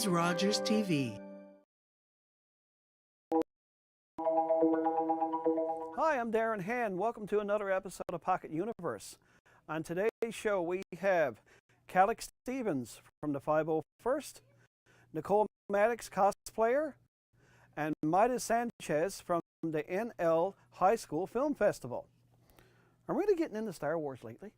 Rogers TV. Hi, I'm Darren Hann. Welcome to another episode of Pocket Universe. On today's show, we have Cealloch from the 501st, Nicole Maddox, Cosplayer, and Mayra Sanchez from the NL High School Film Festival. I'm really getting into Star Wars lately.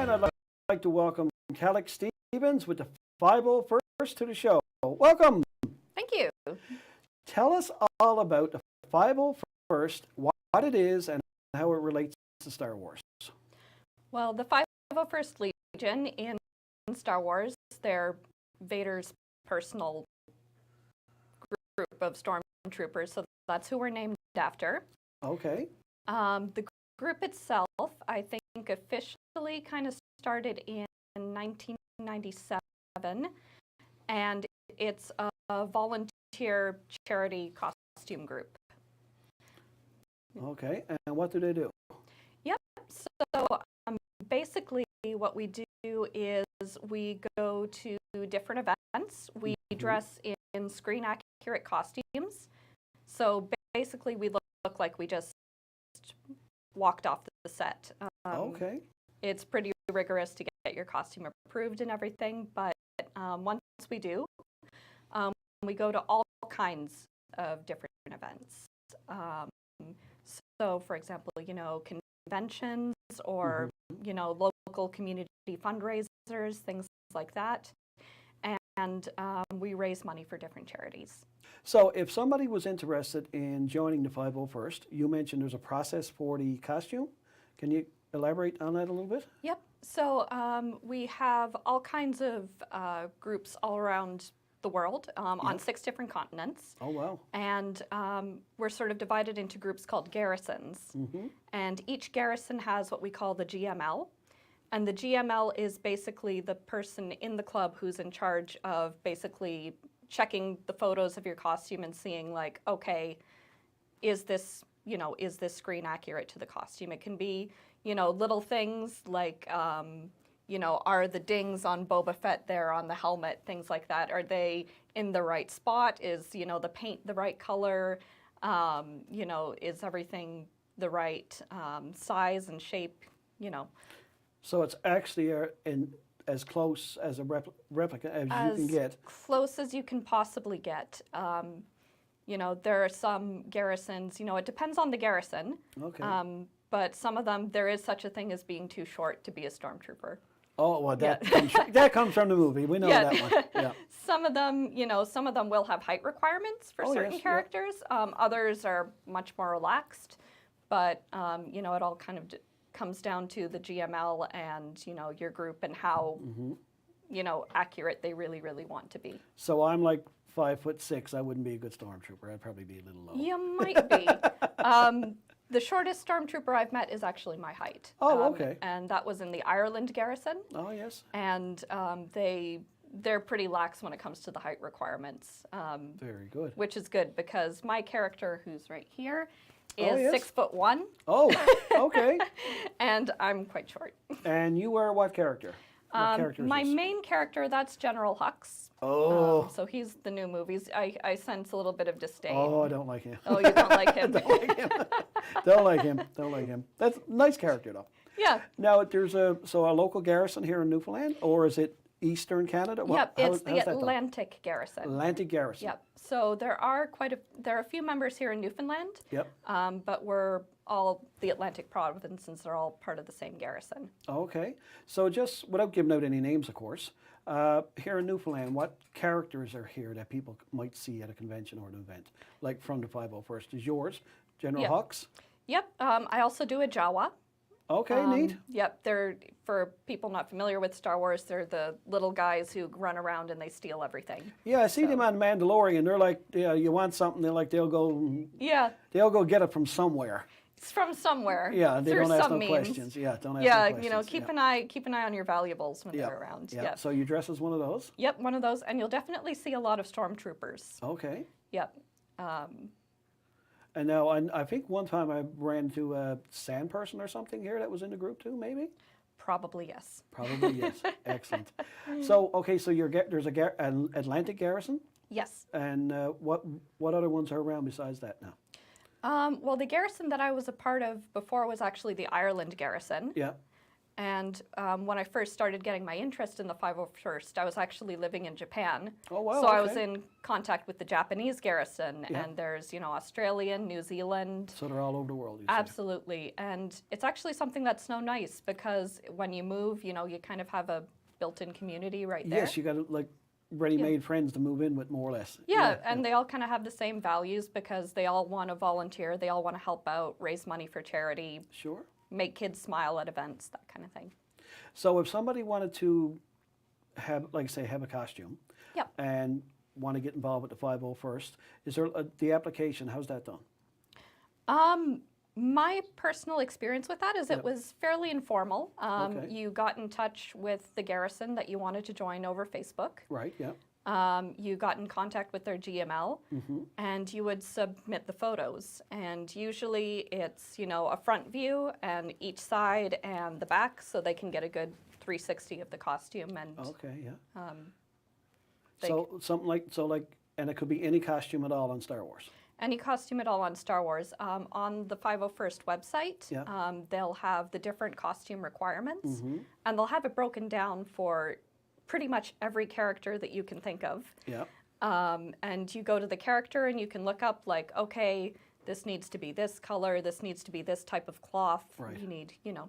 And I'd like to welcome Cealloch with the 501st to the show. Welcome. Thank you. Tell us all about the 501st, what it is, and how it relates to Star Wars. Well, the 501st Legion in Star Wars, they're Vader's personal group of stormtroopers, so that's who we're named after. Okay. The group itself, I think, officially kind of started in 1997, and it's a volunteer charity costume group. Okay, and what do they do? Yep, so basically what we do is we go to different events. We dress in screen-accurate costumes. So basically we look like we just walked off the set. Okay. It's pretty rigorous to get your costume approved and everything, but once we do, we go to all kinds of different events. So, for example, conventions or, local community fundraisers, things like that. And we raise money for different charities. So if somebody was interested in joining the 501st, you mentioned there's a process for the costume. Can you elaborate on that a little bit? Yep. So we have all kinds of groups all around the world on 6 different continents. Oh, wow. And we're sort of divided into groups called garrisons. And each garrison has what we call the GML. And the GML is basically the person in the club who's in charge of basically checking the photos of your costume and seeing like, okay, is this screen accurate to the costume? It can be, little things like, are the dings on Boba Fett there on the helmet, things like that? Are they in the right spot? Is, the paint the right color? Is everything the right size and shape, So it's actually as close as a replica as you can get. As close as you can possibly get. There are some garrisons, it depends on the garrison. Okay. But some of them, there is such a thing as being too short to be a stormtrooper. Oh, well, that comes from the movie. We know that one. Yeah. Some of them will have height requirements for certain characters. Others are much more relaxed. But, it all kind of comes down to the GML and, your group and how, accurate they really, really want to be. So I'm like 5'6". I wouldn't be a good stormtrooper. I'd probably be a little low. You might be. The shortest stormtrooper I've met is actually my height. Oh, okay. And that was in the Ireland garrison. Oh, yes. And they're pretty lax when it comes to the height requirements. Very good. Which is good because my character, who's right here, is 6'1". Oh, okay. And I'm quite short. And you are what character? What character is my this? main character, that's General Hux. Oh. So he's the new movies. I sense a little bit of disdain. Oh, I don't like him. Oh, you don't like him? Don't like him. Don't like him. Don't like him. That's a nice character, though. Yeah. Now, there's a local garrison here in Newfoundland, or is it Eastern Canada? Yep, it's how's the that done? Atlantic Garrison. Atlantic Garrison. Yep. So there are a few members here in Newfoundland. Yep. But we're all the Atlantic provinces are all part of the same garrison. Okay. So just without giving out any names, of course, here in Newfoundland, what characters are here that people might see at a convention or an event, like from the 501st? Is yours General Yep. Hux? Yep. I also do a Jawa. Okay, neat. Yep. They're, for people not familiar with Star Wars, they're the little guys who run around and they steal everything. Yeah, I see them on Mandalorian. They're like, yeah, you want something, they'll go get it from somewhere. It's from somewhere. Yeah, they through don't ask some no means. questions. Yeah, don't ask no Yeah, questions. you know, keep an eye on your valuables when they're around. Yeah. Yep. So you dress as one of those? Yep, one of those, and you'll definitely see a lot of stormtroopers. Okay. Yep. And now, I think one time I ran into a sand person or something here that was in the group too, maybe? Probably yes. Probably yes. Excellent. So, okay, so there's an Atlantic Garrison? Yes. And what other ones are around besides that now? Well, the garrison that I was a part of before was actually the Ireland Garrison. Yeah. And when I first started getting my interest in the 501st, I was actually living in Japan. Oh, wow. So I was okay. in contact with the Japanese garrison, Yeah. and there's, you know, Australian, New Zealand. So they're all over the world, you say? Absolutely. And it's actually something that's so nice because when you move, you know, you kind of have a built-in community right there. Yes, you got like ready-made friends to move in with, more or less. Yeah, and they all kind of have the same values because they all want to volunteer, they all want to help out, raise money for charity, Sure. make kids smile at events, that kind of thing. So if somebody wanted to have, like say, have a costume Yep. and want to get involved with the 501st, is there the application, how's that done? My personal experience with that is Yep. it was fairly informal. Okay. You got in touch with the garrison that you wanted to join over Facebook. Right, yeah. You got in contact with their GML, and you would submit the photos. And usually it's, you know, a front view and each side and the back, so they can get a good 360 of the costume. And Okay, yeah. they So something like, and it could be any costume at all on Star Wars. any costume at all on Star Wars. On the 501st website, Yeah. they'll have the different costume requirements, Mm-hmm. and they'll have it broken down for pretty much every character that you can think of. Yeah. And you go to the character and you can look up like, okay, this needs to be this color, this needs to be this type of cloth. Right. You need, you know,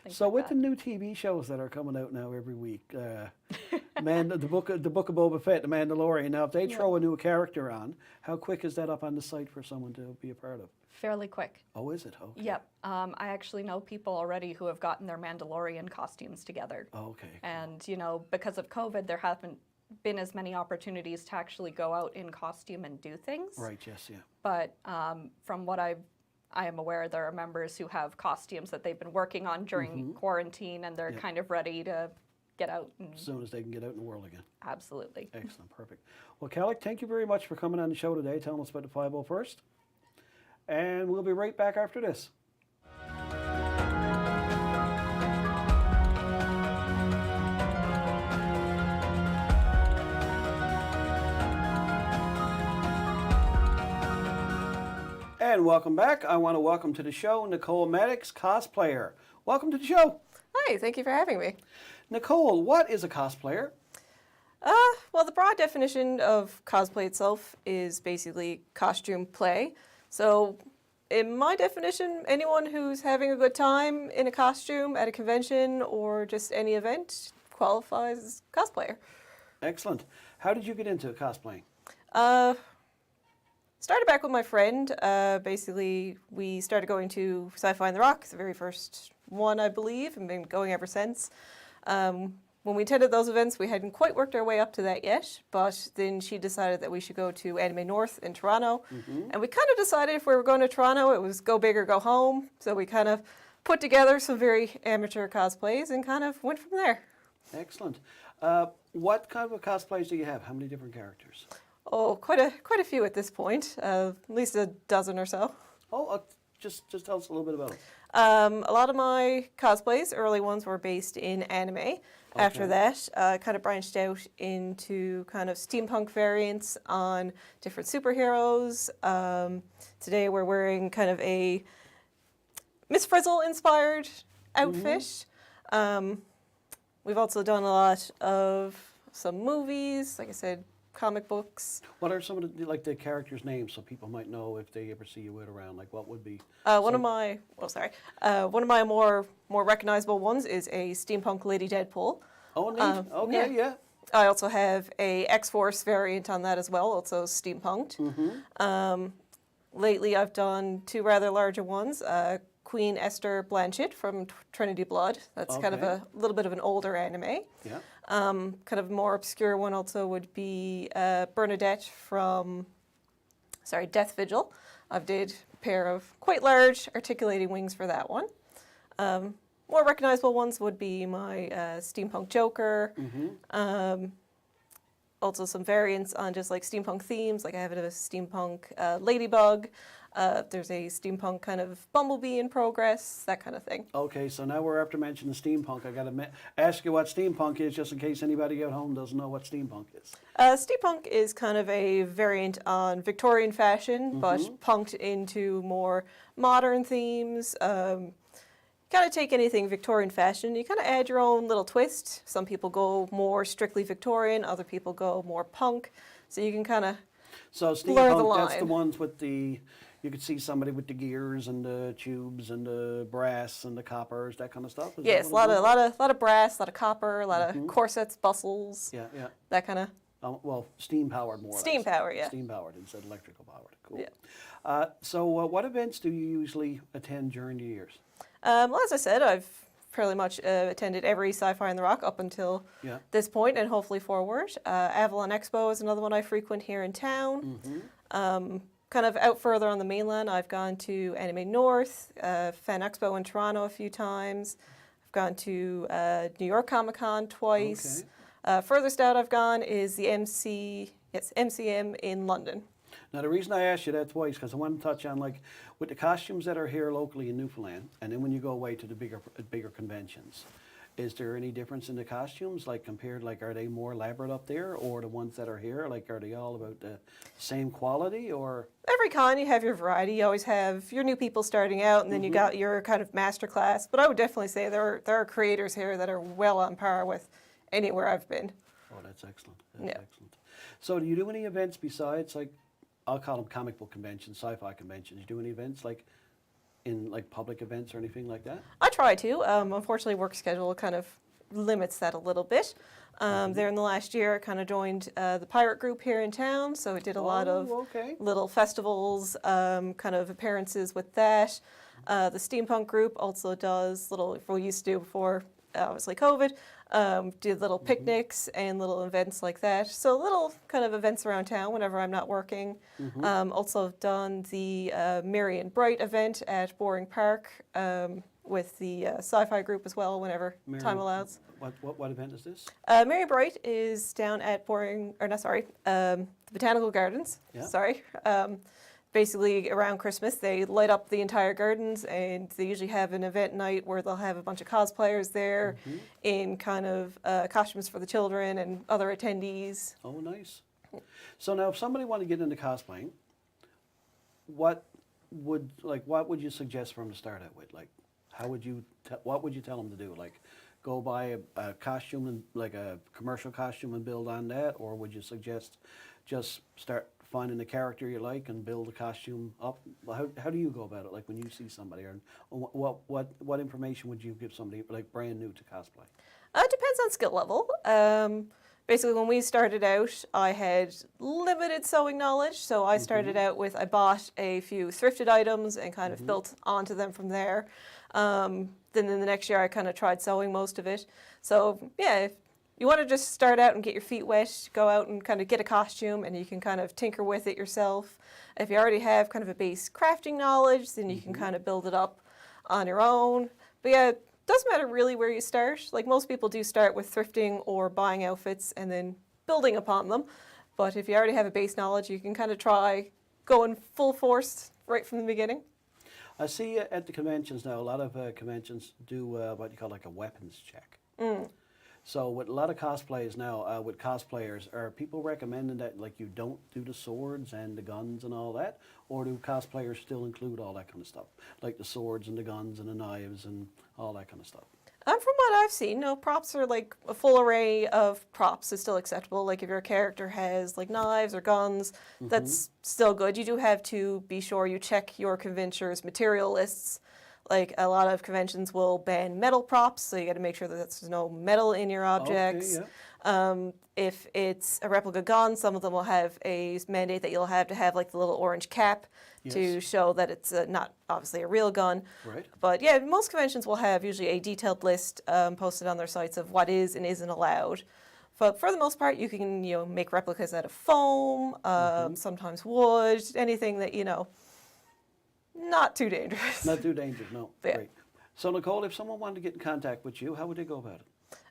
things So like with that. the new TV shows that are coming out now every week, the book of Boba Fett, The Mandalorian. Now, if they throw a new character on, how quick is that up on the site for someone to be a part of? Fairly quick. Oh, is it? Okay. Yep. I actually know people already who have gotten their Mandalorian costumes together. Okay. And, you know, because of COVID, there haven't been as many opportunities to actually go out in costume and do things. Right. Yes. Yeah. But from what I am aware, there are members who have costumes that they've been working on during quarantine, and they're Yeah. kind of ready to get out. And As soon as they can get out in the world again. absolutely. Excellent. Perfect. Well, Cealloch, thank you very much for coming on the show today, telling us about the 501st. And we'll be right back after this. And welcome back. I want to welcome to the show Nicole Maddox, cosplayer. Welcome to the show. Hi, thank you for having me. Nicole, what is a cosplayer? Well, the broad definition of cosplay itself is basically costume play. So, in my definition, anyone who's having a good time in a costume at a convention or just any event qualifies as cosplayer. Excellent. How did you get into cosplaying? Started back with my friend. Basically, we started going to Sci-Fi on the Rock, the very first one, I believe, and been going ever since. When we attended those events, we hadn't quite worked our way up to that yet, but then she decided that we should go to Anime North in Toronto. And we kind of decided if we were going to Toronto, it was go big or go home. So we kind of put together some very amateur cosplays and kind of went from there. Excellent. What kind of cosplays do you have? How many different characters? Oh, quite a few at this point, at least a dozen or so. Oh, just tell us a little bit about it. A lot of my cosplays, early ones, were based in anime. After that, kind of branched out into kind of steampunk variants on different superheroes. Today we're wearing kind of a Miss Frizzle inspired outfit. We've also done a lot of some movies, like I said, comic books. What are some of the, like the characters' names so people might know if they ever see you out around? Like what would be? One of my more recognizable ones is a steampunk Lady Deadpool. Oh, neat. Okay, yeah. I also have a X-Force variant on that as well, also steampunked. Lately, I've done two rather larger ones. Queen Esther Blanchett from Trinity Blood. That's kind of Okay. a little bit of an older anime. Yeah. Kind of a more obscure one also would be Bernadette from, Death Vigil. I've did a pair of quite large articulating wings for that one. More recognizable ones would be my steampunk Joker. Also some variants on just like steampunk themes, like I have a steampunk ladybug. There's a steampunk kind of bumblebee in progress, that kind of thing. Okay, so now we're after mentioning steampunk. I got to ask you what steampunk is, just in case anybody at home doesn't know what steampunk is. Steampunk is kind of a variant on Victorian fashion, but punked into more modern themes. Kind of take anything Victorian fashion, you kind of add your own little twist. Some people go more strictly Victorian, other people go more punk. So you can kind of So blur the steampunk, that's the line. ones with the, you could see somebody with the gears and the tubes and the brass and the coppers, that kind of stuff? Is that Yes, a what it is? lot of brass, a lot of copper, a lot of corsets, bustles, Yeah, yeah. that kind of. Well, steam powered more or Steam less. power, yeah. Steam powered instead of electrical powered. Cool. Yeah. So what events do you usually attend during the years? Well, as I said, I've fairly much attended every Sci-Fi on the Rock up until Yeah. this point and hopefully forward. Avalon Expo is another one I frequent here in town. Kind of out further on the mainland, I've gone to Anime North, Fan Expo in Toronto a few times. I've gone to New York Comic Con twice. Furthest out I've gone is the MCM in London. Now, the reason I asked you that twice, because I want to touch on, like, with the costumes that are here locally in Newfoundland, and then when you go away to the bigger conventions, is there any difference in the costumes, like, compared, like, are they more elaborate up there, or the ones that are here, like, are they all about the same quality, or? Every con you have your variety. You always have your new people starting out, and then you got your kind of master class. But I would definitely say there are creators here that are well on par with anywhere I've been. Oh, that's excellent. That's Yeah. excellent. So do you do any events besides, like, I'll call them comic book conventions, sci-fi conventions? You do any events, like, in, like, public events or anything like that? I try to. Unfortunately, work schedule kind of limits that a little bit. There in the last year, I kind of joined the pirate group here in town, so I did a lot of okay. little festivals, kind of appearances with that. The steampunk group also does little, we used to do before, obviously COVID, did little picnics and little events like that. So little kind of events around town whenever I'm not working. Also done the Merry and Bright event at Boring Park with the sci-fi group as well whenever time allows. What event is this? Merry and Bright is down at the Botanical Gardens. Yeah. Sorry. Basically, around Christmas, they light up the entire gardens, and they usually have an event night where they'll have a bunch of cosplayers there in kind of costumes for the children and other attendees. Oh, nice. So now, if somebody wanted to get into cosplaying, what would you suggest for them to start out with? Like, how would you what would you tell them to do? Like, go buy a costume and like a commercial costume and build on that, or would you suggest just start finding the character you like and build a costume up? How do you go about it? Like when you see somebody, or what information would you give somebody like brand new to cosplay? It depends on skill level. Basically, when we started out, I had limited sewing knowledge, so I started out with, I bought a few thrifted items and kind of built onto them from there. Then in the next year, I kind of tried sewing most of it. So yeah, if you want to just start out and get your feet wet, go out and kind of get a costume, and you can kind of tinker with it yourself. If you already have kind of a base crafting knowledge, then you can kind of build it up on your own. But yeah, it doesn't matter really where you start. Like most people do start with thrifting or buying outfits and then building upon them. But if you already have a base knowledge, you can kind of try going full force right from the beginning. I see at the conventions now, a lot of conventions do what you call like a weapons check. So with a lot of cosplays now, with cosplayers, are people recommending that like you don't do the swords and the guns and all that? Or do cosplayers still include all that kind of stuff? Like the swords and the guns and the knives and all that kind of stuff? From what I've seen, no, props are like a full array of props is still acceptable. Like if your character has like knives or guns, that's still good. You do have to be sure you check your convention's material lists. Like a lot of conventions will ban metal props, so you got to make sure that there's no metal in your objects. Okay, yeah. If it's a replica gun, some of them will have a mandate that you'll have to have like the little orange cap to Yes. show that it's not obviously a real gun. Right. But yeah, most conventions will have usually a detailed list posted on their sites of what is and isn't allowed. But for the most part, you can make replicas out of foam, sometimes wood, anything that not too dangerous. Not too dangerous, no. Yeah. Great. So Nicole, if someone wanted to get in contact with you, how would they go about it?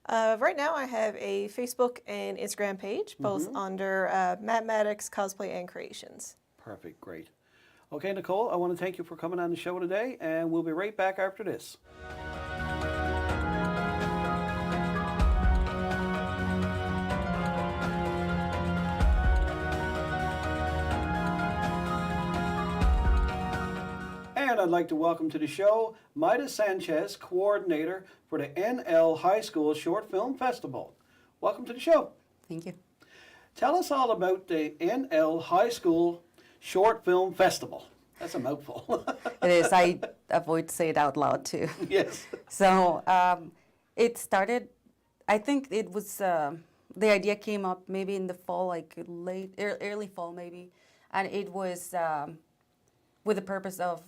Right now, I have a Facebook and Instagram page, both under Mayra Maddox Cosplay and Creations. Perfect, great. Okay, Nicole, I want to thank you for coming on the show today, and we'll be right back after this. And I'd like to welcome to the show Mayra Sanchez, coordinator for the NL High School Short Film Festival. Welcome to the show. Thank you. Tell us all about the NL High School Short Film Festival. That's a mouthful. It is. I avoid to say it out loud too. Yes. So it started, I think it was, the idea came up maybe in the fall, like early fall maybe. And it was with the purpose of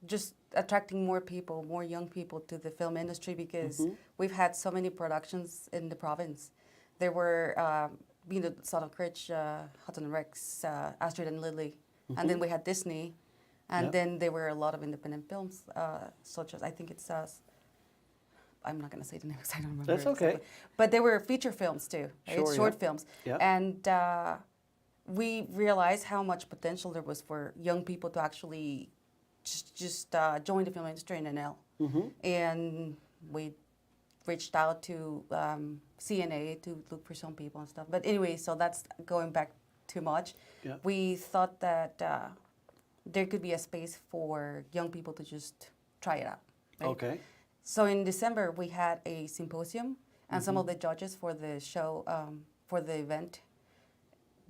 just attracting more people, more young people to the film industry, because we've had so many productions in the province. There were, Cealloch Ridge, Hutton and Rex, Astrid and Lily, and then we had Disney, and then there were a lot of independent films, such as, I think it's, I'm not going to say the name because I don't remember. That's okay. Exactly. But there were feature films too, right? Sure, Short yeah. films. Yeah. And we realized how much potential there was for young people to actually just join the film industry in NL. And we reached out to CNA to look for some people and stuff. But anyway, so that's going back too much. Yeah. We thought that there could be a space for young people to just try it out. Right? Okay. So in December, we had a symposium, and some of the judges for the show, for the event,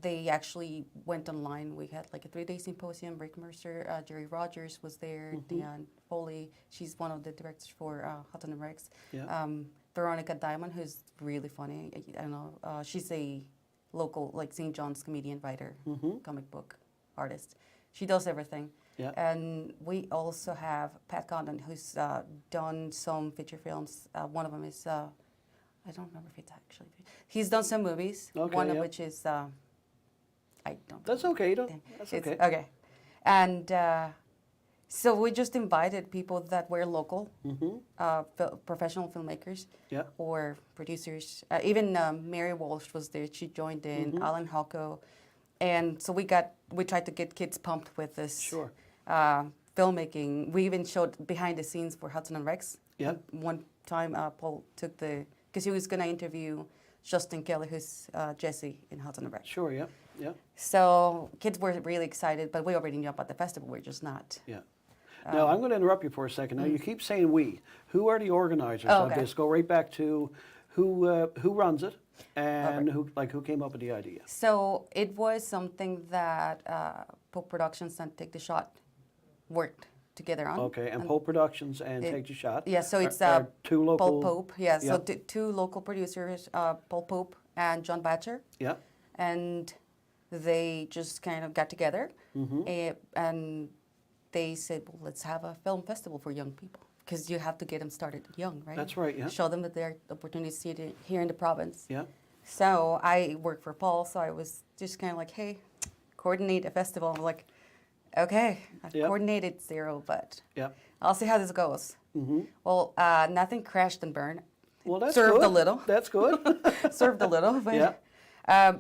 they actually went online. We had like a 3-day symposium. Rick Mercer, Jerry Rogers was there, Diane Foley, she's one of the directors for Hutton and Rex. Yeah. Veronica Diamond, who's really funny. I don't know, she's a local, like St. John's comedian, writer, comic book artist. She does everything. Yeah. And we also have Pat Condon, who's done some feature films. One of them is, I don't remember if it's actually, he's done some movies, Okay, one of yeah. which is, I don't That's okay. You don't, that's it's, okay. okay. And so we just invited people that were local, professional filmmakers, Yeah. or producers. Even Mary Walsh was there. She joined in, Alan Hocko. And so we tried to get kids pumped with this Sure. filmmaking. We even showed behind the scenes for Hudson and Rex. Yeah. One time Paul took because he was going to interview Justin Kelly, who's Jesse in Hudson and Rex. Sure. Yeah. Yeah. So kids were really excited, but we already knew about the festival. We're just not. Yeah. Now, I'm going to interrupt you for a second. Now, you keep saying we. Who are the organizers of okay. this? Go right back to who runs it and who came up with the idea. So it was something that Pope Productions and Take the Shot worked together on. Okay, and Pope Productions and Take the Shot. Yeah, so it's are two local. Paul Pope. Yeah, Yeah. so two local producers, Paul Pope and John Batcher. Yeah. And they just kind of got together and they said, well, let's have a film festival for young people, because you have to get them started young, right? That's right. Yeah. Show them that there are opportunities here in the province. Yeah. So I work for Paul, so I was just kind of like, hey, coordinate a festival. I'm like, okay, I've Yeah. coordinated 0, but Yeah. I'll see how this goes. Well, nothing crashed and burned. Well, that's Served good. a little. That's good. Served a little, but Yeah.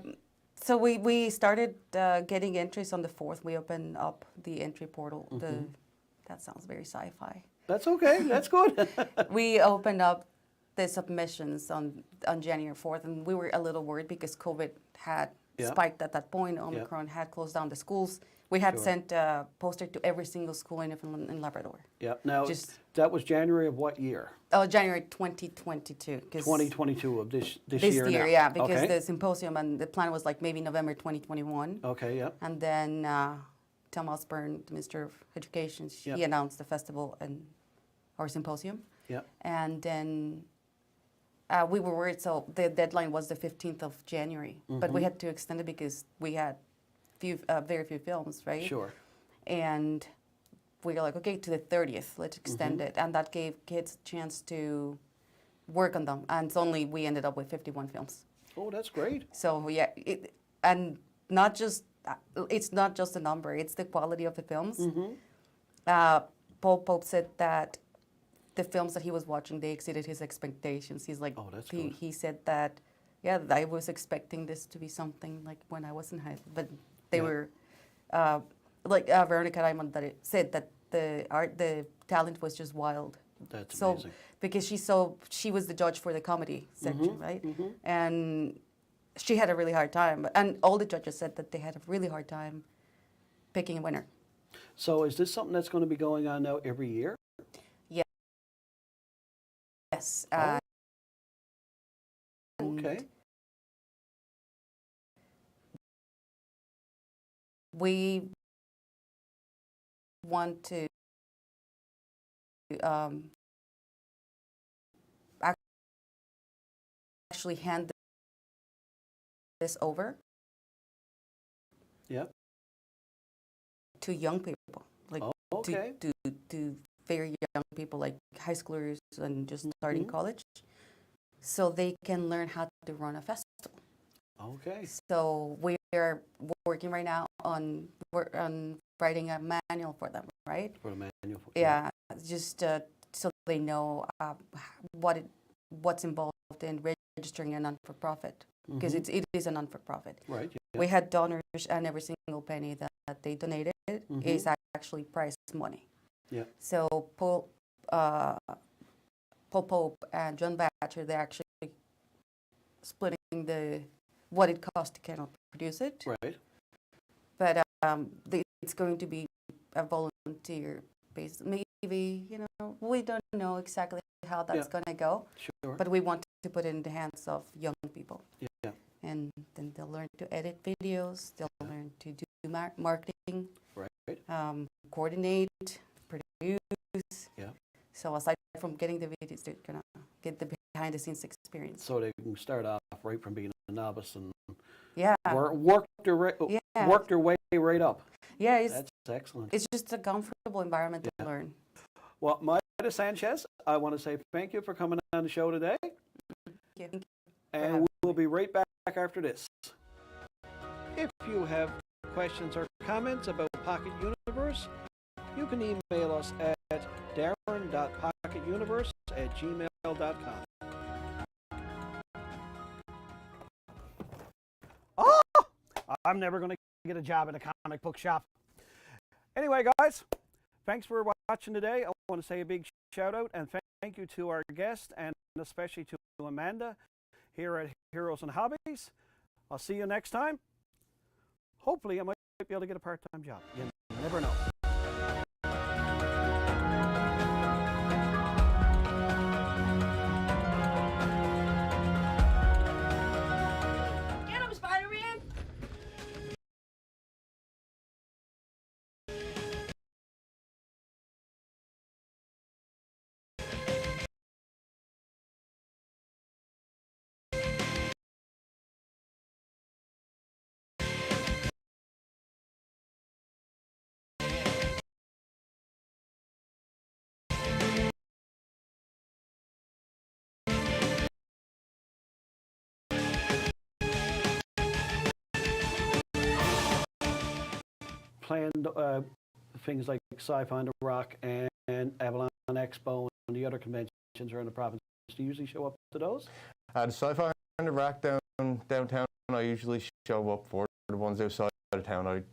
so we started getting entries on the 4th. We opened up the entry portal. That sounds very sci-fi. That's okay. That's good. We opened up the submissions on January 4th, and we were a little worried because COVID had spiked at that point. Omicron had closed down the schools. We had sent a poster to every single school in Newfoundland and Labrador. Yeah. Now, that was January of what year? January 2022. 2022 of this year year, now. yeah, because the symposium and the plan was like maybe November 2021. Okay, yeah. And then Tom Osborne, the Minister of Education, he announced the festival and our symposium. Yeah. And then we were worried, so the deadline was the 15th of January. But we had to extend it because we had very few films, right? Sure. And we were like, okay, to the 30th, let's extend it. And that gave kids a chance to work on them. And suddenly we ended up with 51 films. Oh, that's great. So yeah, and not just, it's not just the number, it's the quality of the films. Paul Pope said that the films that he was watching, they exceeded his expectations. He's like, oh, that's good. He said that, yeah, I was expecting this to be something like when I was in high school, but they were, like Veronica Raymond that said that the talent was just wild. That's so, amazing. Because she was the judge for the comedy section, right? And she had a really hard time. And all the judges said that they had a really hard time picking a winner. So is this something that's going to be going on now every year? Yes. Okay. We want to actually hand this over to young people, like to very young people, like high schoolers and just starting college, so they can learn how to run a festival. Okay. So we are working right now on writing a manual for them, right? For a manual. Yeah, just so they know what's involved in registering a non-for-profit, because it is a non-for-profit. Right. Yeah. We had donors, and every single penny that they donated is actually prize money. Yeah. So Paul Pope and John Batcher, they're actually splitting what it costs to kind of produce it. Right. But it's going to be a volunteer base. Maybe, we don't know exactly how that's going to go. Sure. But we want to put it in the hands of young people. Yeah. And then they'll learn to edit videos. They'll learn to do marketing. Right. Coordinate, produce. Yeah. So aside from getting the videos, they're gonna get the behind-the-scenes experience. So they can start off right from being a novice and work their way right up. Yeah, that's excellent. It's just a comfortable environment to learn. Well, Mayra Sanchez, I want to say thank you for coming on the show today. Thank you. And we'll be right back after this. If you have questions or comments about Pocket Universe, you can email us at darren.pocketuniverse@gmail.com. Oh! I'm never going to get a job in a comic book shop. Anyway, guys, thanks for watching today. I want to say a big shout out and thank you to our guest and especially to Amanda here at Heroes and Hobbies. I'll see you next time. Hopefully, I might be able to get a part-time job. You never know. Get him, Spider-Man! Planned things like Sci-Fi on the Rock and Avalon Expo and the other conventions around the province. Do you usually show up to those? The Sci-Fi on the Rock downtown, I usually show up for. The ones outside of town, I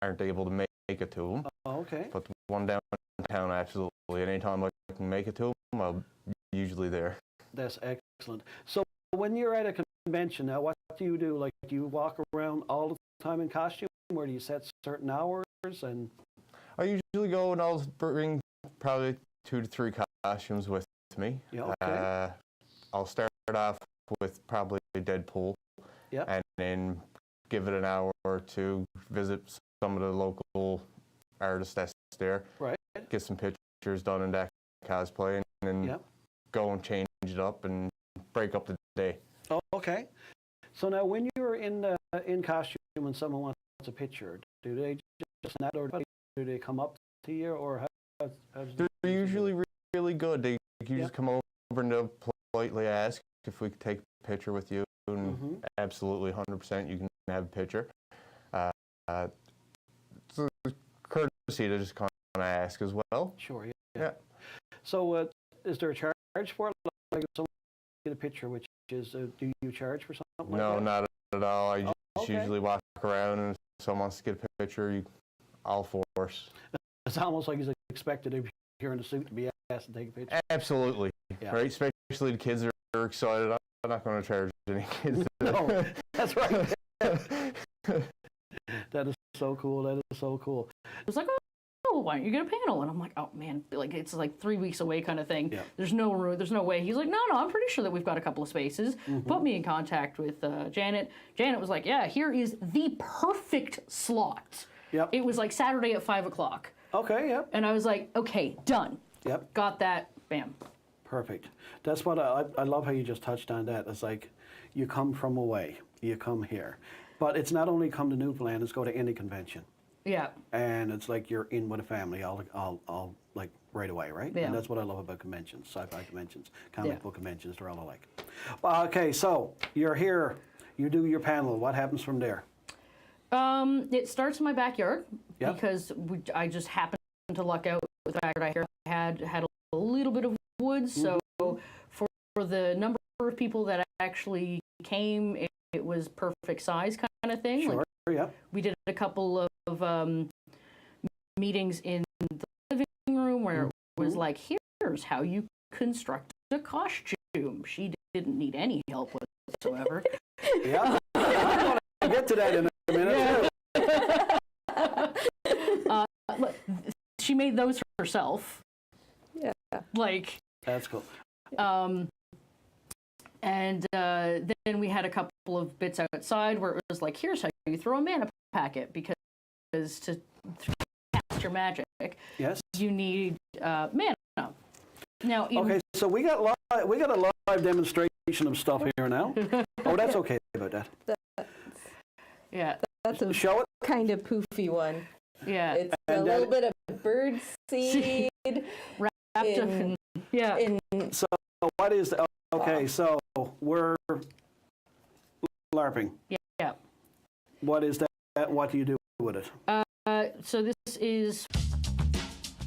aren't able to make it to them. Oh, okay. But the one downtown, absolutely. Anytime I can make it to them, I'm usually there. That's excellent. So when you're at a convention now, what do you do? Like, do you walk around all the time in costume, or do you set certain hours? And I usually go and I'll bring probably 2 to 3 costumes with me. Yeah, okay. I'll start off with probably Deadpool, Yeah. and then give it an hour or two, visit some of the local artists that's there, Right. get some pictures done in that cosplay, and then Yep. go and change it up and break up the day. Oh, okay. So now, when you're in costume and someone wants a picture, do they just not, or do they come up to you, or how They're usually really good. They Yeah. just come over and they'll politely ask if we could take a picture with you, and absolutely 100% you can have a picture. It's a courtesy to just kind of ask as well. Sure, yeah. Yeah. So is there a charge for it? Like, if someone get a picture, which is, do you charge for something like No, that? not at all. I just okay. usually walk around, and if someone wants to get a picture, all force. It's almost like he's expected, if you're in a suit, to be asked to take a picture. Absolutely, Yeah. right? Especially the kids are excited. I'm not going to charge any kids. No, that's right. That is so cool. That is so cool. It was like, oh, why don't you get a panel? And I'm like, oh man, like it's like 3 weeks away kind of thing. Yeah. There's no room. There's no way. He's like, no, I'm pretty sure that we've got a couple of spaces. Put me in contact with Janet. Janet was like, yeah, here is the perfect slot. Yep. It was like Saturday at 5 o'clock. Okay, yep. And I was like, okay, done. Yep. Got that. Bam. Perfect. That's what I love how you just touched on that. It's like you come from away, you come here. But it's not only come to Newfoundland, it's go to any convention. Yeah. And it's like you're in with a family all like right away, right? Yeah. And that's what I love about conventions, sci-fi conventions, Yeah. comic book conventions, they're all alike. Well, okay, so you're here, you do your panel. What happens from there? It starts in my backyard Yep. because I just happened to luck out with the backyard. I had a little bit of woods, so for the number of people that actually came, it was perfect size kind of thing. Sure, Like, yep. we did a couple of meetings in the living room where it was like, here's how you construct a costume. She didn't need any help whatsoever. Yeah. I'm going to get to that in a minute. Look, she made those herself. Yeah. Like, That's cool. and then we had a couple of bits outside where it was like, here's how you throw a mana packet, because to cast your magic, Yes. you need mana. Now, Okay, so we got a live demonstration of stuff here now. Oh, that's okay about that. yeah, That's a Show it. kind of poofy one. yeah, It's a And little bit of bird seed. wrapped up in, yeah. So what is the, okay, so we're LARPing. Yeah. What is that? What do you do with it? So this is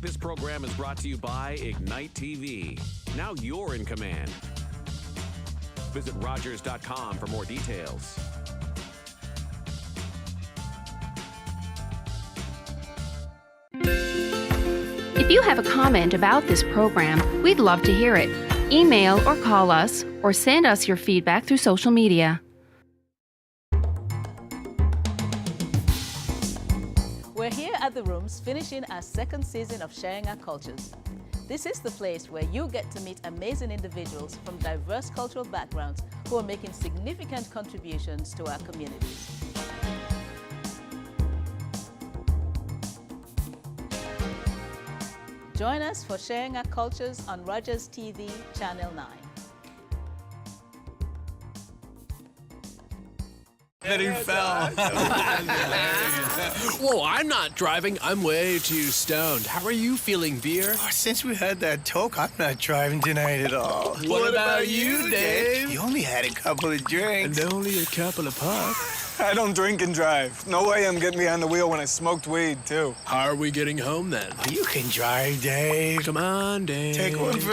This program is brought to you by Ignite TV. Now you're in command. Visit Rogers.com for more details. If you have a comment about this program, we'd love to hear it. Email or call us, or send us your feedback through social media. We're here at the Rooms finishing our second season of Sharing Our Cultures. This is the place where you get to meet amazing individuals from diverse cultural backgrounds who are making significant contributions to our communities. Join us for Sharing Our Cultures on Rogers TV, Channel 9. That he fell. Whoa, I'm not driving. I'm way too stoned. How are you feeling, Beer? Oh, since we had that talk, I'm not driving tonight at all. What about you, Dave? You only had a couple of drinks. And only a couple of puffs. I don't drink and drive. No way I'm getting behind the wheel when I smoked weed, too. How are we getting home then? You can drive, Dave. Come on, Dave. Take one for